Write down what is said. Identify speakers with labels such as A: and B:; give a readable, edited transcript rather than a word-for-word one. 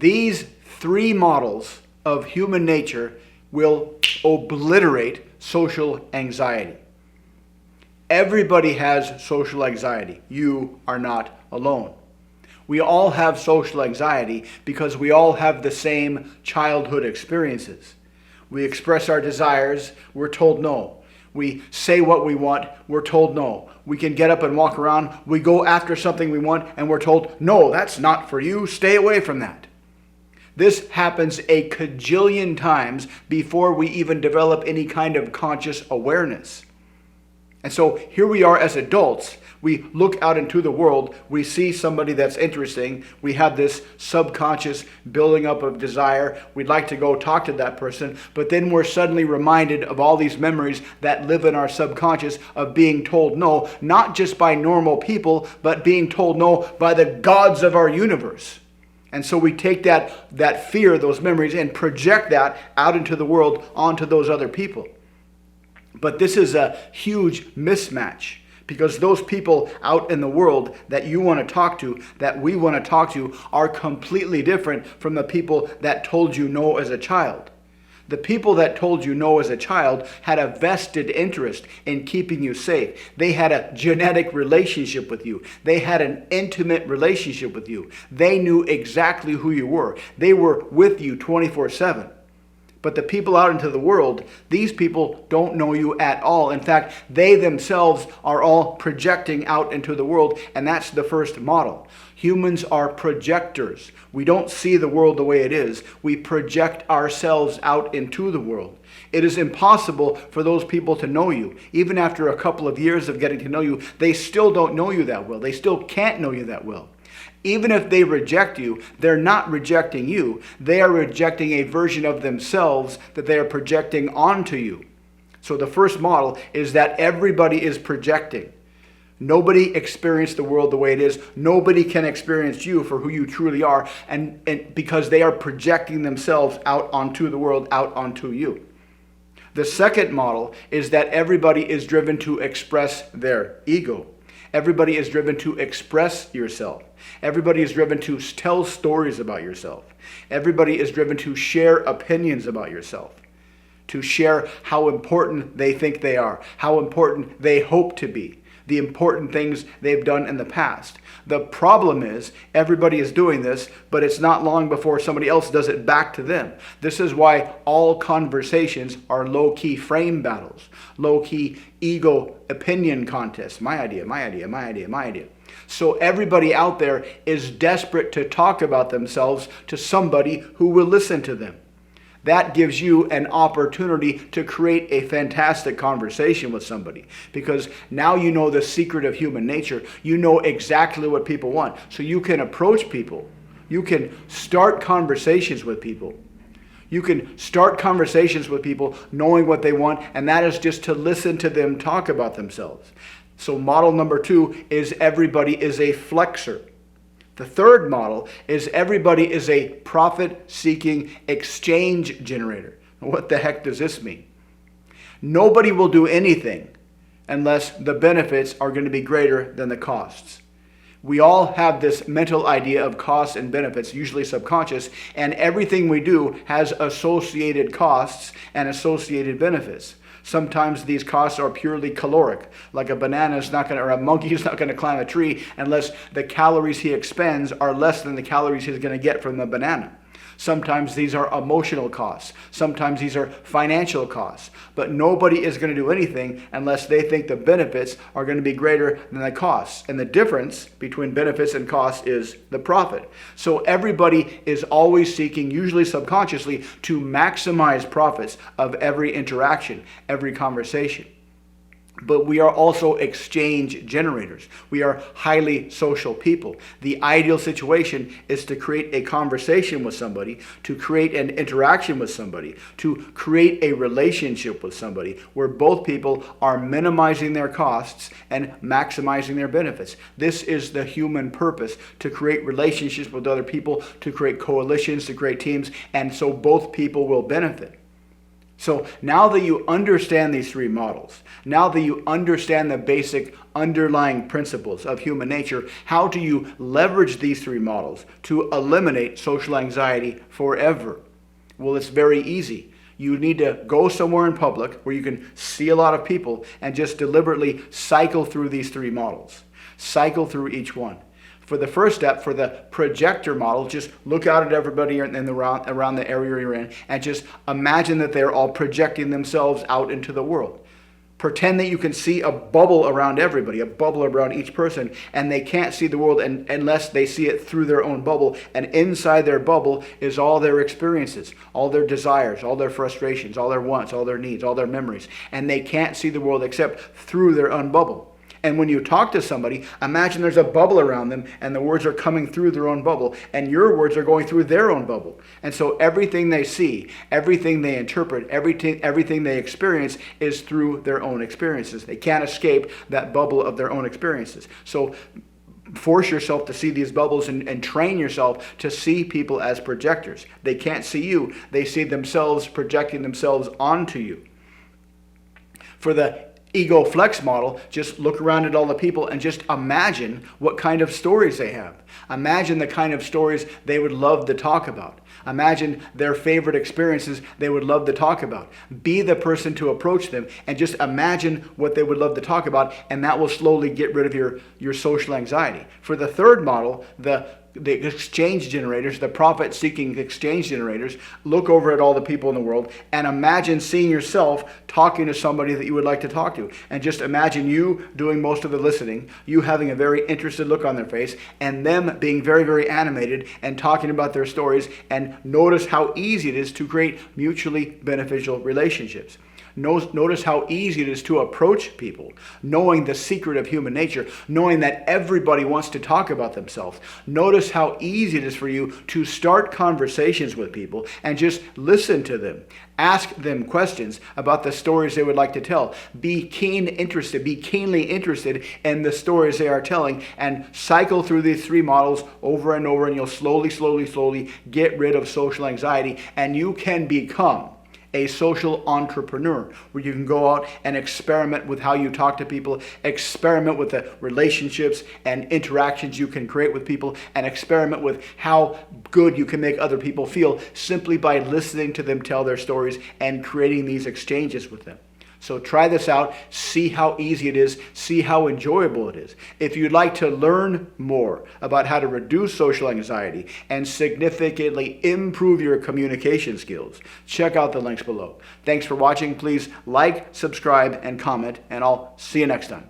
A: These three models of human nature will obliterate social anxiety. Everybody has social anxiety. You are not alone. We all have social anxiety because we all have the same childhood experiences. We express our desires, we're told no. We say what we want, we're told no. We can get up and walk around, we go after something we want, and we're told, no, that's not for you, stay away from that. This happens a cajillion times before we even develop any kind of conscious awareness. And so here we are as adults. We look out into the world, we see somebody that's interesting, we have this subconscious building up of desire, we'd like to go talk to that person, but then we're suddenly reminded of all these memories that live in our subconscious of being told no, not just by normal people, but being told no by the gods of our universe. And so we take that fear, those memories, and project that out into the world onto those other people. But this is a huge mismatch, because those people out in the world that you want to talk to, that we want to talk to, are completely different from the people that told you no as a child. The people that told you no as a child had a vested interest in keeping you safe. They had a genetic relationship with you. They had an intimate relationship with you. They knew exactly who you were. They were with you 24/7. But the people out into the world, these people don't know you at all. In fact, they themselves are all projecting out into the world, and that's the first model. Humans are projectors. We don't see the world the way it is. We project ourselves out into the world. It is impossible for those people to know you. Even after a couple of years of getting to know you, they still don't know you that well. They still can't know you that well. Even if they reject you, they're not rejecting you. They are rejecting a version of themselves that they are projecting onto you. So the first model is that everybody is projecting. Nobody experienced the world the way it is. Nobody can experience you for who you truly are, and because they are projecting themselves out onto the world, out onto you. The second model is that everybody is driven to express their ego. Everybody is driven to express yourself. Everybody is driven to tell stories about yourself. Everybody is driven to share opinions about yourself, to share how important they think they are, how important they hope to be, the important things they've done in the past. The problem is everybody is doing this, but it's not long before somebody else does it back to them. This is why all conversations are low-key frame battles, low-key ego opinion contests. My idea, my idea, my idea, my idea. So everybody out there is desperate to talk about themselves to somebody who will listen to them. That gives you an opportunity to create a fantastic conversation with somebody, because now you know the secret of human nature. You know exactly what people want. So you can approach people. You can start conversations with people. You can start conversations with people knowing what they want, and that is just to listen to them talk about themselves. So model number 2 is everybody is a flexor. The third model is everybody is a profit-seeking exchange generator. What the heck does this mean? Nobody will do anything unless the benefits are going to be greater than the costs. We all have this mental idea of costs and benefits, usually subconscious, and everything we do has associated costs and associated benefits. Sometimes these costs are purely caloric, like a banana is not going to, or a monkey is not going to climb a tree unless the calories he expends are less than the calories he's going to get from the banana. Sometimes these are emotional costs. Sometimes these are financial costs. But nobody is going to do anything unless they think the benefits are going to be greater than the costs. And the difference between benefits and costs is the profit. So everybody is always seeking, usually subconsciously, to maximize profits of every interaction, every conversation. But we are also exchange generators. We are highly social people. The ideal situation is to create a conversation with somebody, to create an interaction with somebody, to create a relationship with somebody where both people are minimizing their costs and maximizing their benefits. This is the human purpose, to create relationships with other people, to create coalitions, to create teams, and so both people will benefit. So now that you understand these three models, now that you understand the basic underlying principles of human nature, how do you leverage these three models to eliminate social anxiety forever? Well, it's very easy. You need to go somewhere in public where you can see a lot of people and just deliberately cycle through these three models. Cycle through each one. For the first step, for the projector model, just look out at everybody around the area you're in and just imagine that they're all projecting themselves out into the world. Pretend that you can see a bubble around everybody, a bubble around each person, and they can't see the world unless they see it through their own bubble. And inside their bubble is all their experiences, all their desires, all their frustrations, all their wants, all their needs, all their memories. And they can't see the world except through their own bubble. And when you talk to somebody, imagine there's a bubble around them and the words are coming through their own bubble and your words are going through their own bubble. And so everything they see, everything they interpret, everything they experience is through their own experiences. They can't escape that bubble of their own experiences. So force yourself to see these bubbles and train yourself to see people as projectors. They can't see you. They see themselves projecting themselves onto you. For the ego flex model, just look around at all the people and just imagine what kind of stories they have. Imagine the kind of stories they would love to talk about. Imagine their favorite experiences they would love to talk about. Be the person to approach them and just imagine what they would love to talk about, and that will slowly get rid of your social anxiety. For the third model, the exchange generators, the profit-seeking exchange generators, look over at all the people in the world and imagine seeing yourself talking to somebody that you would like to talk to. And just imagine you doing most of the listening, you having a very interested look on their face, and them being very, very animated and talking about their stories. And notice how easy it is to create mutually beneficial relationships. Notice how easy it is to approach people, knowing the secret of human nature, knowing that everybody wants to talk about themselves. Notice how easy it is for you to start conversations with people and just listen to them. Ask them questions about the stories they would like to tell. Be keenly interested in the stories they are telling, and cycle through these three models over and over, and you'll slowly get rid of social anxiety, and you can become a social entrepreneur, where you can go out and experiment with how you talk to people, experiment with the relationships and interactions you can create with people, and experiment with how good you can make other people feel simply by listening to them tell their stories and creating these exchanges with them. So try this out, see how easy it is, see how enjoyable it is. If you'd like to learn more about how to reduce social anxiety and significantly improve your communication skills, check out the links below. Thanks for watching. Please like, subscribe, and comment, and I'll see you next time.